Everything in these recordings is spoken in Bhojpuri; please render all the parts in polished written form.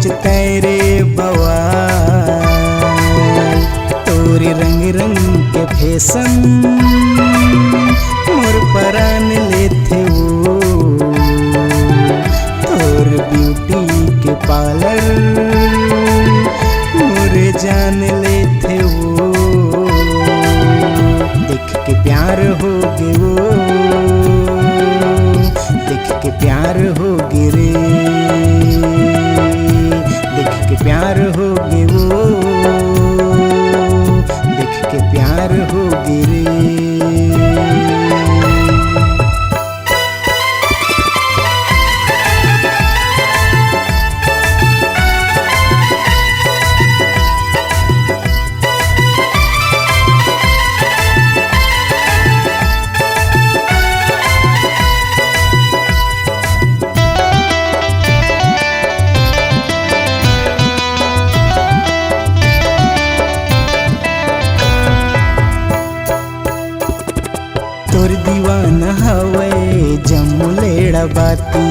हवच तेरे बवाल, तोरे रंग रंग के फैशन मोर परान लेथे वो, तोर ब्यूटी के पार्लर मोरे जान लेथे वो। देख के प्यार हो गे वो, देख के प्यार हो गे रे, देख के प्यार हो गे वो, देख के प्यार हो गे रे। तोर दीवाना हवे जम्मू लेड़ा बाती,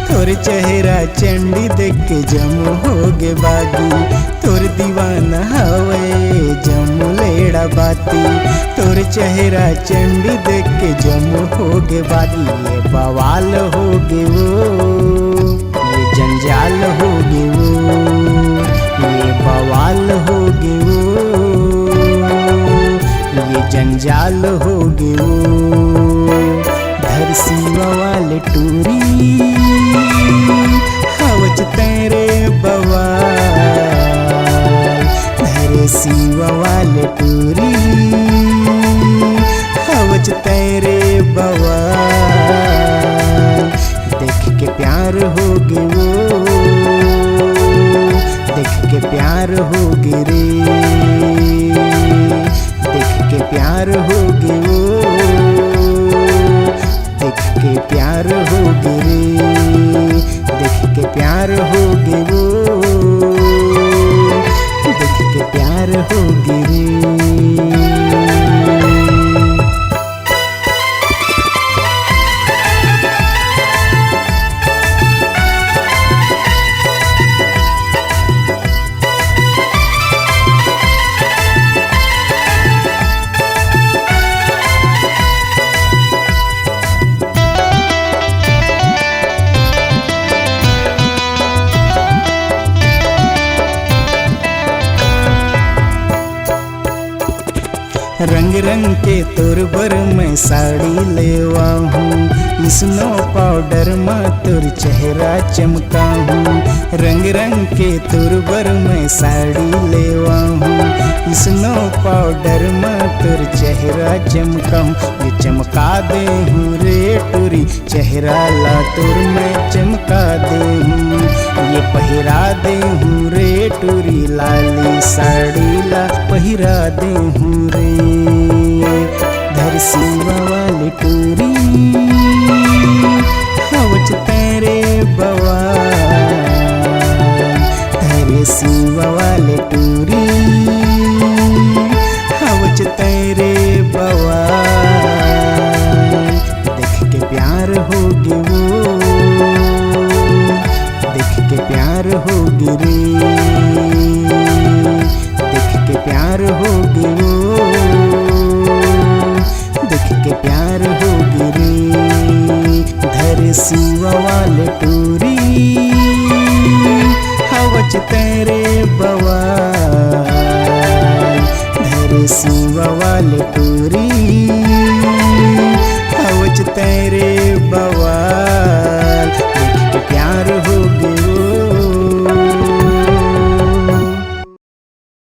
तोर चेहरा चंडी देख के जम्मू हो गे बागी। तोर दीवाना हवे जम्मू लेड़ा बाती, तोर चेहरा चंडी देख के जम्मू हो गे बागी। ये बवाल हो गे वो, ये जंजाल हो गे वो, ये बवाल हो गे वो, ये जंजाल हो गे वो। धर सीवा वाले टूरी हवच तेरे बवाल, धर सीवा वाले टूरी हवच तेरे बवाल। देख के प्यार हो गे वो, देख के प्यार हो गे रे, देख के प्यार हो गे वो, देख के प्यार हो गे रे, देख के प्यार हो गे वो, देख के प्यार हो गे रे। रंग रंग के तोर बर मैं साड़ी लेवा हूँ, स्नो पाउडर में तोर चेहरा चमका हूँ। रंग रंग के तोर बर मैं साड़ी लेवा हूँ, स्नो पाउडर में तोर चेहरा चमका हूँ। ये चमका दे हूँ रे टूरी, चेहरा ला तोर मैं चमका दे हूँ। ये पहिरा दे हूँ रे टूरी, लाली साड़ी ला पहिरा दे हूँ रे। धर सीवा वाली टूरी हवच तेरे बवाल, धर सीवा वाले टूरी हवच तेरे बवाल। देख के प्यार हो गे वो, देख के प्यार हो गे रे, देख के प्यार हो गे वो, देख के प्यार हो गे रे। धर सीवा वाले टूरी